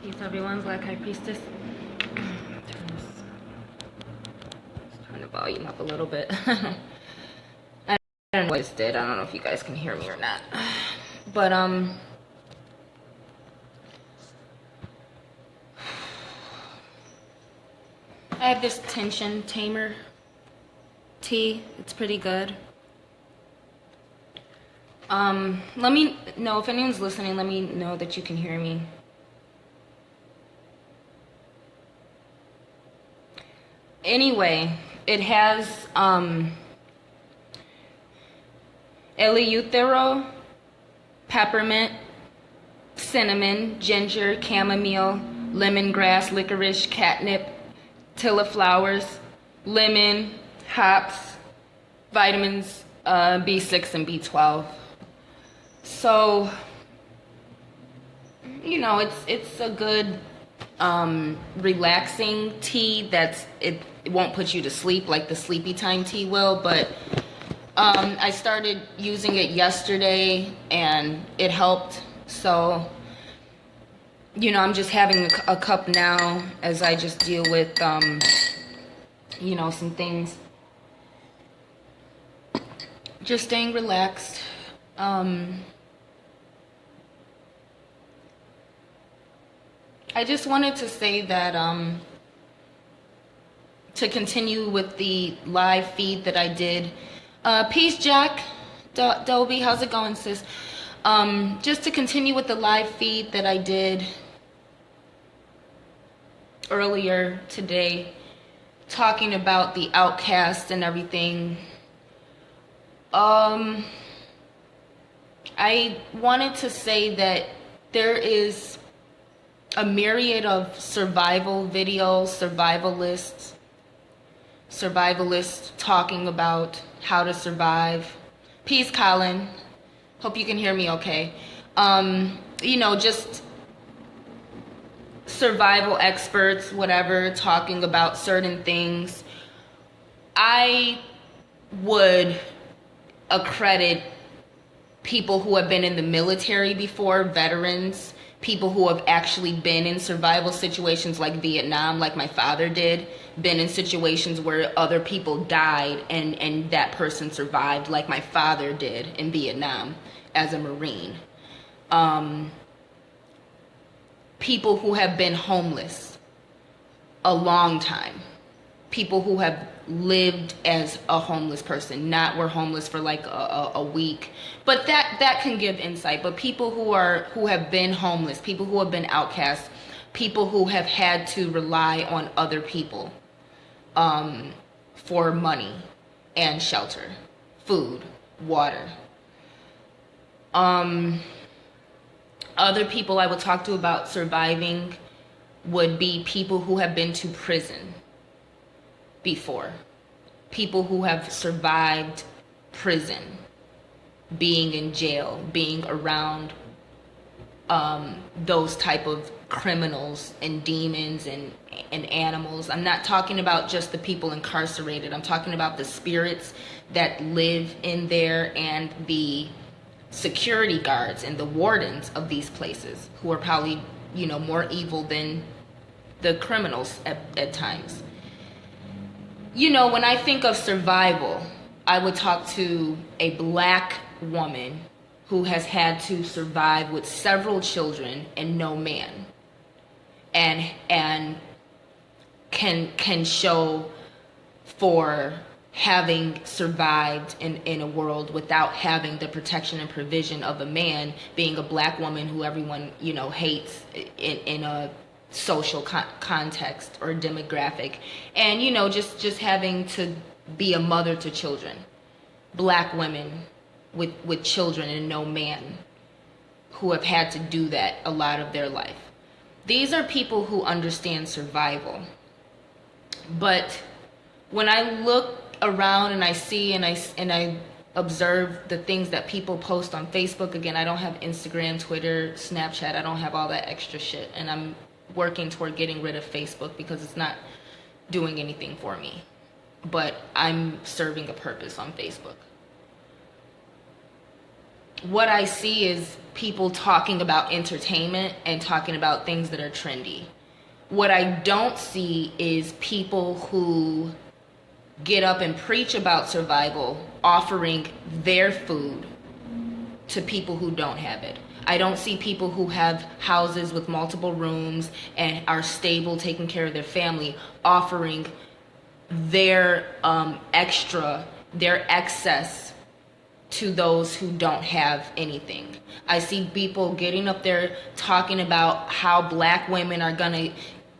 Peace, everyone. Black High Priestess. Turn the volume up a little bit. I don't know what it did. I don't know if you guys can hear me or not. But I have this tension tamer tea. It's pretty good. Let me know if anyone's listening. Let me know that you can hear me. Anyway, it has eleuthero, peppermint, cinnamon, ginger, chamomile, lemongrass, licorice, catnip, tilla flowers, lemon, hops, vitamins B6 and B12. So, you know, it's a good relaxing tea it won't put you to sleep like the sleepy time tea will, but I started using it yesterday and it helped. So, you know, I'm just having a cup now as I just deal with you know, some things. Just staying relaxed. I just wanted to say that to continue with the live feed that I did. Peace, Jack. Dobie, how's it going, sis? Just to continue with the live feed that I did earlier today, talking about the outcast and everything. I wanted to say that there is a myriad of survival videos, survivalists talking about how to survive. Peace, Colin. Hope you can hear me okay. You know, just survival experts, whatever, talking about certain things. I would accredit people who have been in the military before, veterans, people who have actually been in survival situations like Vietnam, like my father did, been in situations where other people died and that person survived, like my father did in Vietnam as a Marine. People who have been homeless a long time. People who have lived as a homeless person, not were homeless for like a week, but that can give insight. But people who have been homeless, people who have been outcasts, people who have had to rely on other people for money and shelter, food, water. Other people I would talk to about surviving would be people who have been to prison before, people who have survived prison, being in jail, being around those type of criminals and demons and animals. I'm not talking about just the people incarcerated. I'm talking about the spirits that live in there and the security guards and the wardens of these places who are probably, you know, more evil than the criminals at times. You know, when I think of survival, I would talk to a black woman who has had to survive with several children and no man, and can show for having survived in a world without having the protection and provision of a man, being a black woman who everyone, you know, hates in a social context or demographic, and you know, just having to be a mother to children, black women with children and no man, who have had to do that a lot of their life. These are people who understand survival. But when I look around and I see and I observe the things that people post on Facebook, again, I don't have Instagram, Twitter, Snapchat, I don't have all that extra shit, and I'm working toward getting rid of Facebook because it's not doing anything for me, but I'm serving a purpose on Facebook. what I see is people talking about entertainment and talking about things that are trendy. What I don't see is people who get up and preach about survival offering their food to people who don't have it. I don't see people who have houses with multiple rooms and are stable, taking care of their family, offering their their excess to those who don't have anything. I see people getting up there talking about how black women are gonna,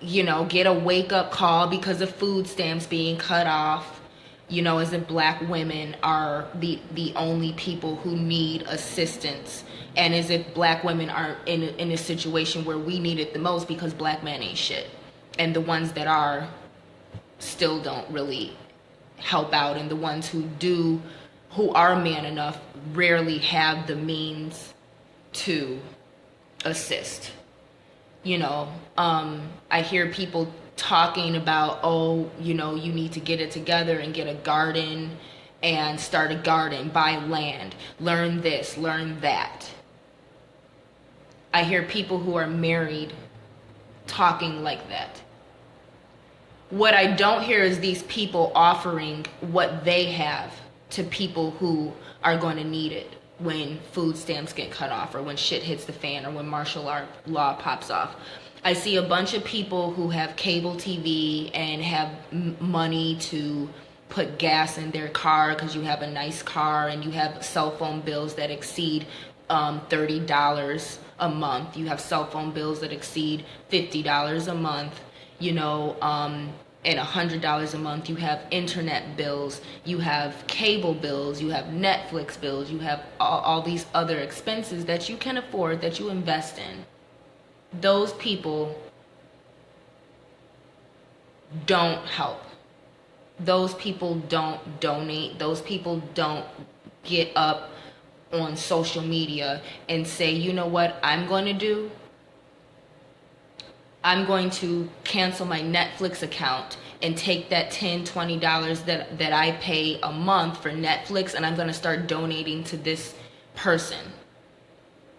get a wake-up call because of food stamps being cut off, as if black women are the only people who need assistance, and as if black women are in a situation where we need it the most because black men ain't shit, and the ones that are still don't really help out, and the ones who are man enough rarely have the means to assist. I hear people talking about, you need to get it together and get a garden and start a garden, buy land, learn this, learn that. I hear people who are married talking like that. What I don't hear is these people offering what they have to people who are going to need it when food stamps get cut off, or when shit hits the fan, or when martial law pops off. I see a bunch of people who have cable TV and have money to put gas in their car because you have a nice car, and you have cell phone bills that exceed $30 a month. You have cell phone bills that exceed $50 a month, and $100 a month. You have internet bills, you have cable bills, you have Netflix bills, you have all these other expenses that you can afford, that you invest in. Those people don't help. Those people don't donate. Those people don't get up on social media and say, you know what I'm going to do? I'm going to cancel my Netflix account and take that $10, $20 that I pay a month for Netflix, and I'm going to start donating to this person.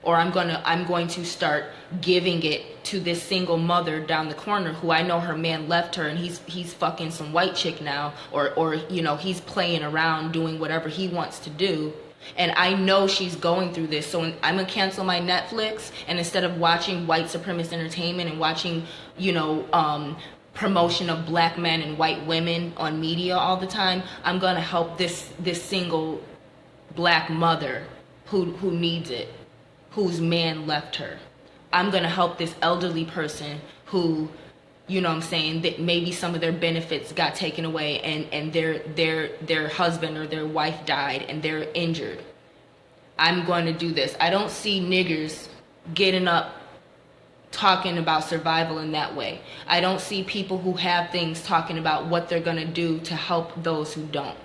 Or I'm going to start giving it to this single mother down the corner who I know her man left her and he's fucking some white chick now, or he's playing around doing whatever he wants to do. And I know she's going through this, so I'm gonna cancel my Netflix, and instead of watching white supremacist entertainment and watching, promotion of black men and white women on media all the time, I'm gonna help this single black mother who needs it, whose man left her. I'm gonna help this elderly person who, that maybe some of their benefits got taken away, and their husband or their wife died and they're injured. I'm going to do this. I don't see niggers getting up talking about survival in that way. I don't see people who have things talking about what they're going to do to help those who don't.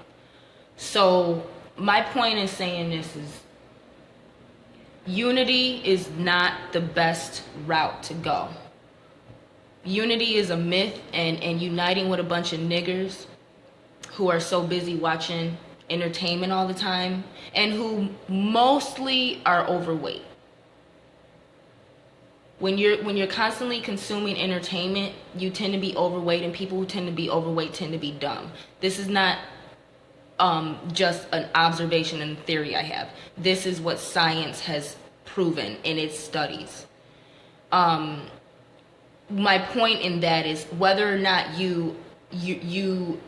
So my point in saying this is, unity is not the best route to go. Unity is a myth, and uniting with a bunch of niggers who are so busy watching entertainment all the time and who mostly are overweight. When you're constantly consuming entertainment, you tend to be overweight, and people who tend to be overweight tend to be dumb. This is not just an observation and theory I have. This is what science has proven in its studies. My point in that is, whether or not you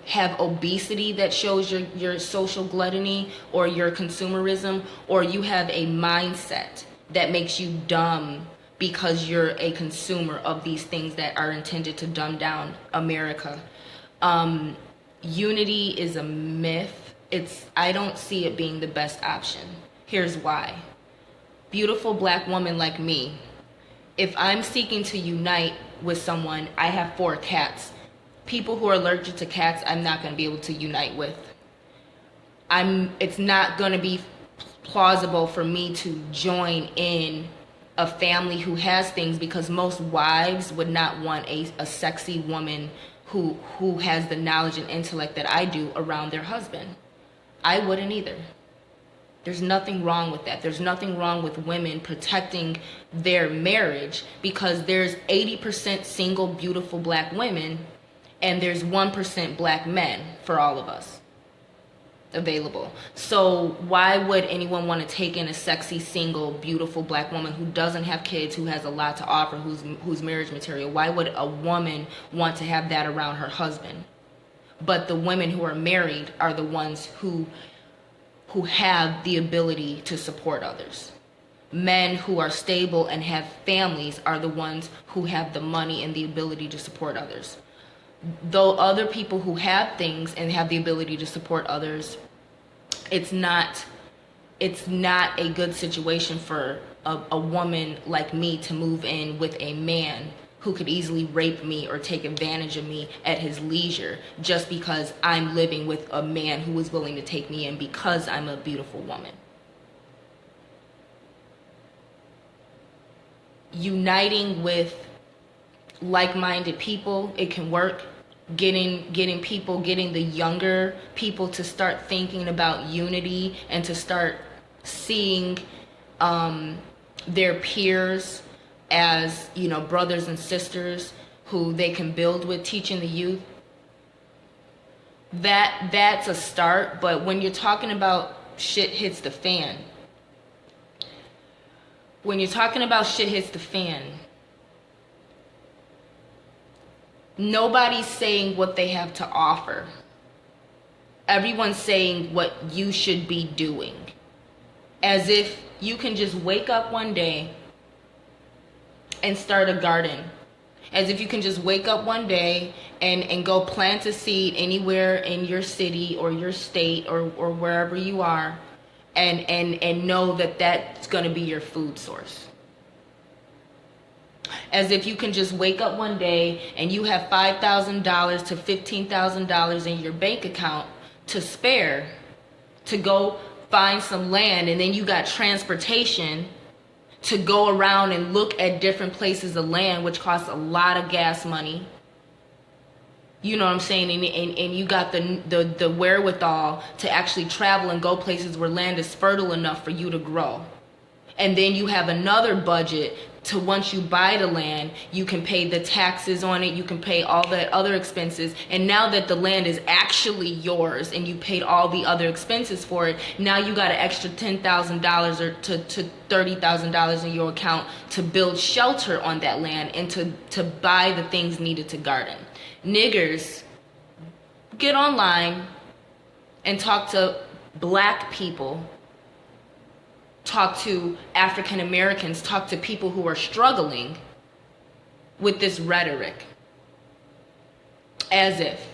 have obesity that shows your social gluttony or your consumerism, or you have a mindset that makes you dumb because you're a consumer of these things that are intended to dumb down America. Unity is a myth. I don't see it being the best option. Here's why. Beautiful black woman like me, if I'm seeking to unite with someone, I have 4 cats. People who are allergic to cats, I'm not going to be able to unite with. It's not going to be plausible for me to join in a family who has things, because most wives would not want a sexy woman who has the knowledge and intellect that I do around their husband. I wouldn't either. There's nothing wrong with that. There's nothing wrong with women protecting their marriage, because there's 80% single, beautiful black women, and there's 1% black men for all of us available. So why would anyone want to take in a sexy, single, beautiful black woman who doesn't have kids, who has a lot to offer, who's marriage material? Why would a woman want to have that around her husband? But the women who are married are the ones who have the ability to support others. Men who are stable and have families are the ones who have the money and the ability to support others. Though other people who have things and have the ability to support others, it's not a good situation for a woman like me to move in with a man who could easily rape me or take advantage of me at his leisure, just because I'm living with a man who is willing to take me in because I'm a beautiful woman. Uniting with like-minded people, it can work. Getting the younger people to start thinking about unity and to start seeing their peers as, brothers and sisters who they can build with, teaching the youth. That's a start. But when you're talking about shit hits the fan, nobody's saying what they have to offer. Everyone's saying what you should be doing. As if you can just wake up one day and start a garden. As if you can just wake up one day and go plant a seed anywhere in your city or your state or wherever you are, and know that that's going to be your food source. As if you can just wake up one day and you have $5,000 to $15,000 in your bank account to spare to go find some land, and then you got transportation to go around and look at different places of land, which costs a lot of gas money. You know what I'm saying? And you got the wherewithal to actually travel and go places where land is fertile enough for you to grow. And then you have another budget to, once you buy the land, you can pay the taxes on it, you can pay all the other expenses. And now that the land is actually yours and you paid all the other expenses for it, now you got an extra $10,000 or to $30,000 in your account to build shelter on that land and to buy the things needed to garden. Niggers, get online and talk to black people, talk to African Americans, talk to people who are struggling with this rhetoric. As if.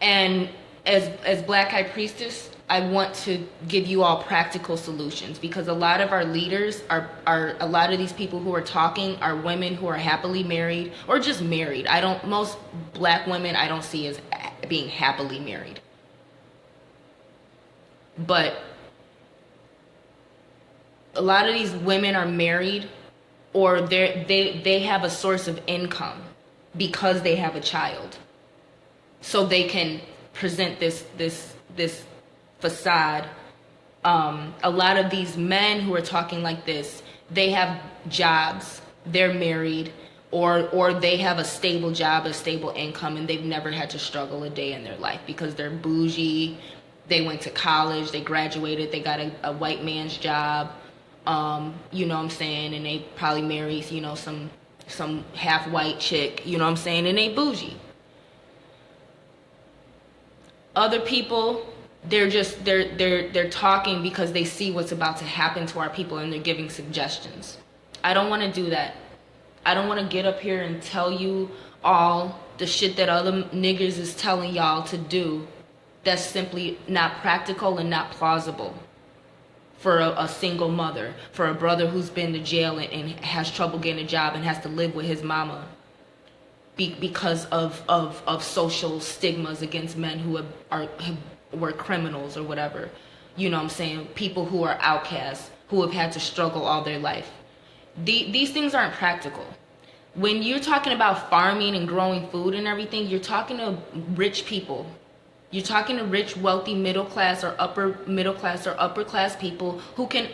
And as Black High Priestess, I want to give you all practical solutions, because a lot of our leaders are a lot of these people who are talking are women who are happily married or just married. Most black women I don't see as being happily married. But a lot of these women are married, or they have a source of income because they have a child, so they can present this facade. A lot of these men who are talking like this, they have jobs, they're married, or they have a stable job, a stable income, and they've never had to struggle a day in their life because they're bougie. They went to college, they graduated, they got a white man's job. You know what I'm saying, and they probably marry, some half white chick, you know what I'm saying, and they bougie. Other people, they're talking because they see what's about to happen to our people, and they're giving suggestions. I don't want to do that. I don't want to get up here and tell you all the shit that other niggers is telling y'all to do. That's simply not practical and not plausible for a single mother, for a brother who's been to jail and has trouble getting a job and has to live with his mama because of social stigmas against men who were criminals or whatever. You know what I'm saying? People who are outcasts, who have had to struggle all their life. These things aren't practical. When you're talking about farming and growing food and everything, you're talking to rich people You're talking to rich, wealthy, middle class or upper middle class or upper class people who can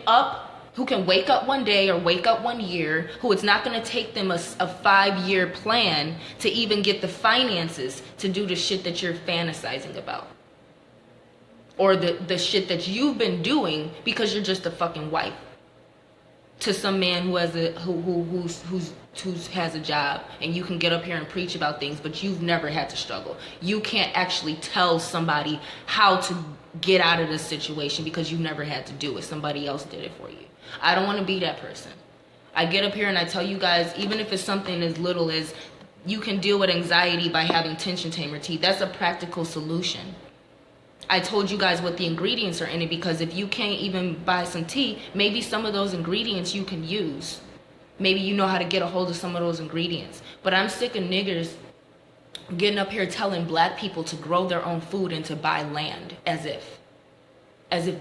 wake up one day or wake up one year, who it's not going to take them a 5-year plan to even get the finances to do the shit that you're fantasizing about. Or the shit that you've been doing because you're just a fucking wife to some man who has who has a job, and you can get up here and preach about things, but you've never had to struggle. You can't actually tell somebody how to get out of this situation because you never had to do it. Somebody else did it for you. I don't want to be that person. I get up here and I tell you guys, even if it's something as little as you can deal with anxiety by having tension tamer tea, that's a practical solution. I told you guys what the ingredients are in it, because if you can't even buy some tea, maybe some of those ingredients you can use. Maybe you know how to get a hold of some of those ingredients. But I'm sick of niggers getting up here telling black people to grow their own food and to buy land, as if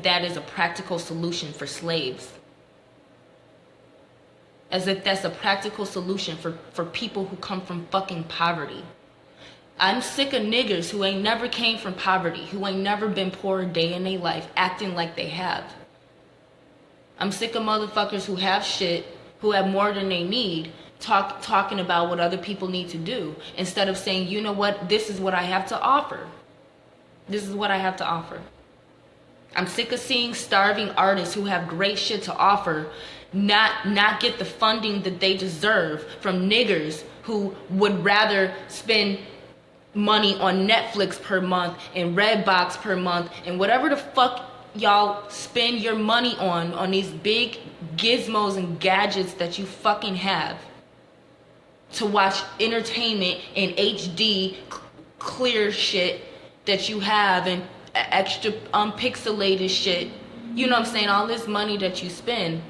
that is a practical solution for slaves. As if that's a practical solution for people who come from fucking poverty. I'm sick of niggers who ain't never came from poverty, who ain't never been poor a day in their life, acting like they have. I'm sick of motherfuckers who have shit, who have more than they need, talking about what other people need to do, instead of saying, you know what, this is what I have to offer. This is what I have to offer. I'm sick of seeing starving artists who have great shit to offer not get the funding that they deserve from niggers who would rather spend money on Netflix per month and Redbox per month and whatever the fuck y'all spend your money on these big gizmos and gadgets that you fucking have to watch entertainment and HD clear shit that you have and extra unpixelated shit. You know what I'm saying? All this money that you spend.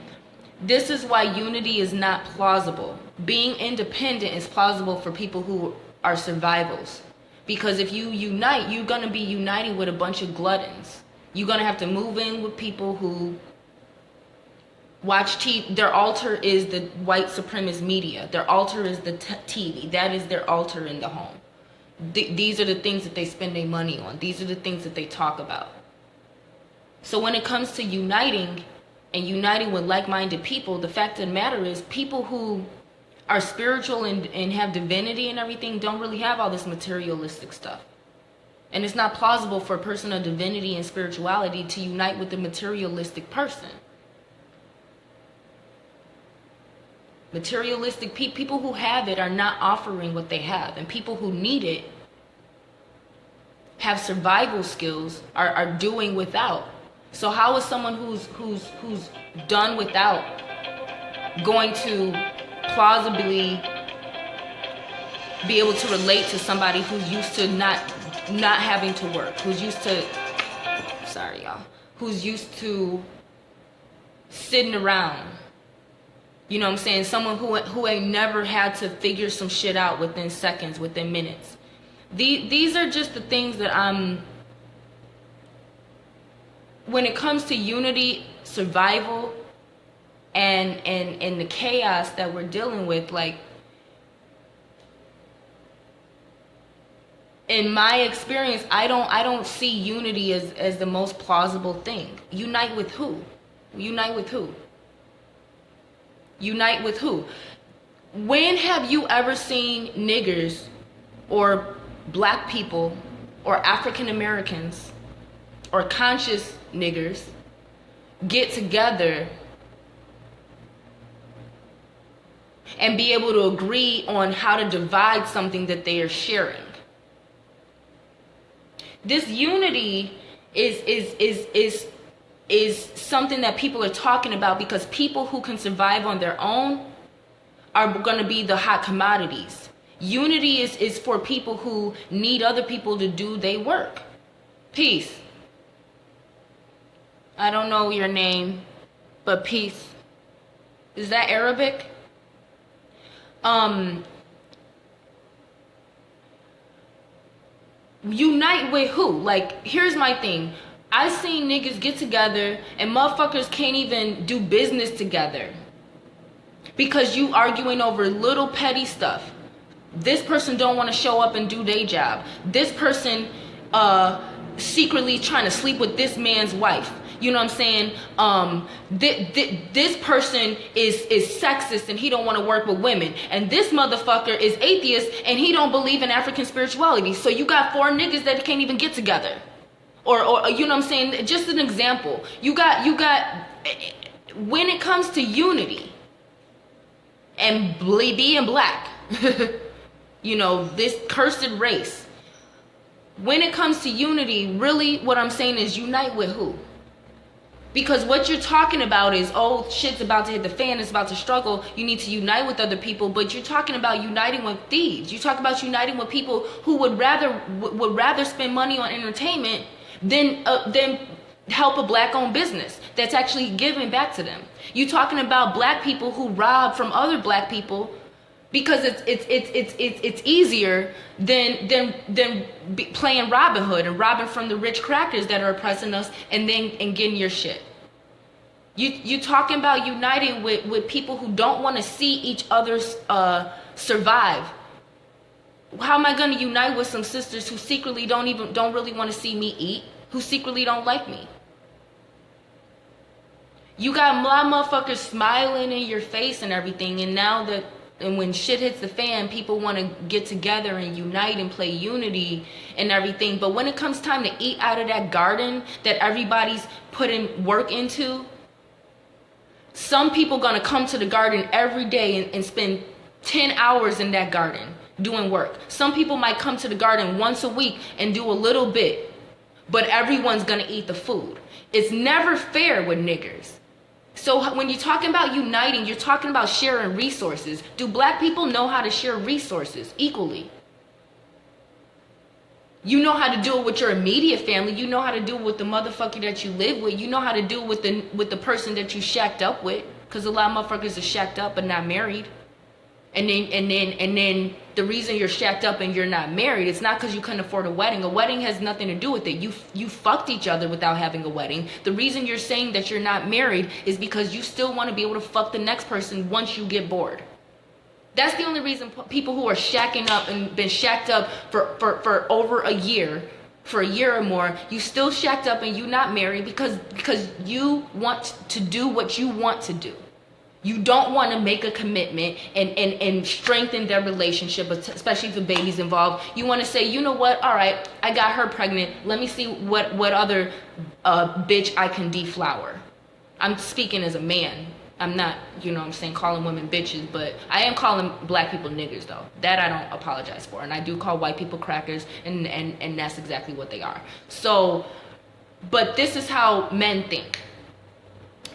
This is why unity is not plausible. Being independent is plausible for people who are survivals. Because if you unite, you're going to be uniting with a bunch of gluttons. You're going to have to move in with people who watch TV. Their altar is the white supremacist media. Their altar is the TV. That is their altar in the home. These are the things that they spend their money on. These are the things that they talk about. So when it comes to uniting and uniting with like-minded people, the fact of the matter is people who are spiritual and have divinity and everything don't really have all this materialistic stuff. And it's not plausible for a person of divinity and spirituality to unite with a materialistic person. Materialistic people who have it are not offering what they have, and people who need it have survival skills are doing without. So how is someone who's done without going to plausibly be able to relate to somebody who's used to not having to work, who's used to sitting around? You know what I'm saying? Someone who ain't never had to figure some shit out within seconds, within minutes. These are just the things that when it comes to unity, survival, and the chaos that we're dealing with, like, in my experience, I don't see unity as the most plausible thing. Unite with who? Unite with who? Unite with who? When have you ever seen niggers or black people or African Americans or conscious niggers get together and be able to agree on how to divide something that they are sharing? This unity is something that people are talking about, because people who can survive on their own are going to be the hot commodities. Unity is for people who need other people to do their work. Peace. I don't know your name, but peace. Is that Arabic? Unite with who? Like, here's my thing. I seen niggas get together and motherfuckers can't even do business together because you arguing over little petty stuff. This person don't want to show up and do their job. This person secretly trying to sleep with this man's wife. You know what I'm saying? This person is sexist and he don't want to work with women. And this motherfucker is atheist and he don't believe in African spirituality. So you got 4 niggas that can't even get together. Or you know what I'm saying? Just an example. You got when it comes to unity and being black, you know, this cursed race. When it comes to unity, really what I'm saying is unite with who? Because what you're talking about is, oh, shit's about to hit the fan, it's about to struggle, you need to unite with other people, but you're talking about uniting with thieves. You talk about uniting with people who would rather spend money on entertainment than help a black-owned business that's actually giving back to them. You talking about black people who rob from other black people because it's easier than playing Robin Hood and robbing from the rich crackers that are oppressing us and getting your shit. You talking about uniting with people who don't want to see each other survive. How am I going to unite with some sisters who secretly don't really want to see me eat, who secretly don't like me? You got motherfuckers smiling in your face and everything, and when shit hits the fan, people want to get together and unite and play unity and everything. But when it comes time to eat out of that garden that everybody's putting work into, some people gonna come to the garden every day and spend 10 hours in that garden doing work. Some people might come to the garden once a week and do a little bit, but everyone's gonna eat the food. It's never fair with niggers. So when you're talking about uniting, you're talking about sharing resources. Do black people know how to share resources equally? You know how to do it with your immediate family. You know how to do it with the motherfucker that you live with. You know how to do it with the person that you shacked up with. Because a lot of motherfuckers are shacked up but not married. And then the reason you're shacked up and you're not married, it's not because you couldn't afford a wedding. A wedding has nothing to do with it. You fucked each other without having a wedding. The reason you're saying that you're not married is because you still want to be able to fuck the next person once you get bored. That's the only reason people who are shacking up and been shacked up for over a year, for a year or more, you still shacked up and you not married because you want to do what you want to do. You don't want to make a commitment and strengthen their relationship, especially if the baby's involved. You want to say, you know what? All right, I got her pregnant. Let me see what other bitch I can deflower. I'm speaking as a man. I'm not, you know what I'm saying, calling women bitches, but I am calling black people niggers, though. That I don't apologize for. And I do call white people crackers, and that's exactly what they are. So, but this is how men think.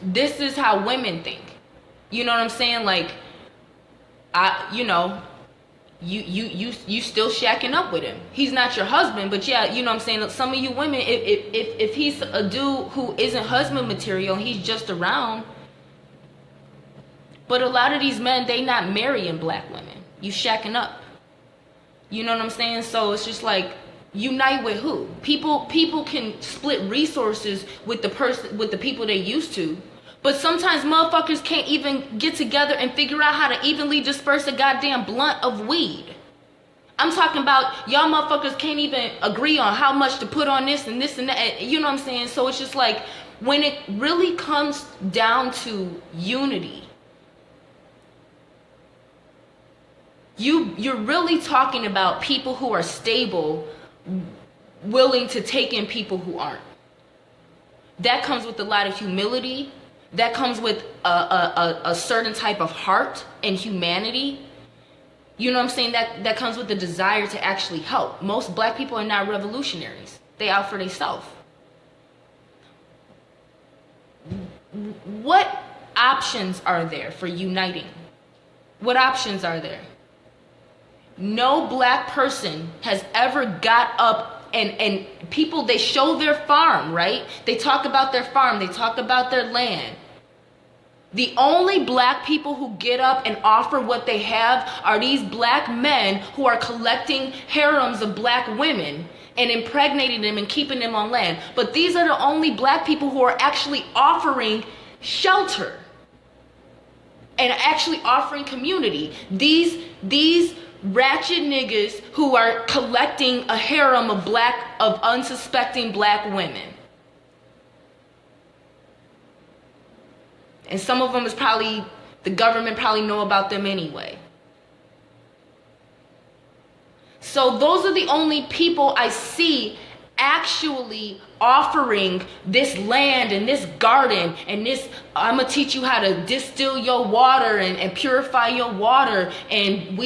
This is how women think. You know what I'm saying? Like, you still shacking up with him. He's not your husband, but yeah, you know what I'm saying? Some of you women, if he's a dude who isn't husband material, he's just around. But a lot of these men, they not marrying black women. You shacking up. You know what I'm saying? So it's just like, unite with who? People can split resources with the people they used to. But sometimes motherfuckers can't even get together and figure out how to evenly disperse a goddamn blunt of weed. I'm talking about y'all motherfuckers can't even agree on how much to put on this and that. You know what I'm saying? So it's just like, when it really comes down to unity, you're really talking about people who are stable, willing to take in people who aren't. That comes with a lot of humility. That comes with a certain type of heart and humanity. You know what I'm saying? That comes with the desire to actually help. Most black people are not revolutionaries. They out for themselves. What options are there for uniting? What options are there? No black person has ever got up and people, they show their farm, right? They talk about their farm. They talk about their land. The only black people who get up and offer what they have are these black men who are collecting harems of black women and impregnating them and keeping them on land. But these are the only black people who are actually offering shelter and actually offering community. These ratchet niggas who are collecting a harem of unsuspecting black women. And some of them is probably, the government probably know about them anyway. So those are the only people I see actually offering this land and this garden and this, I'm gonna teach you how to distill your water and purify your water, and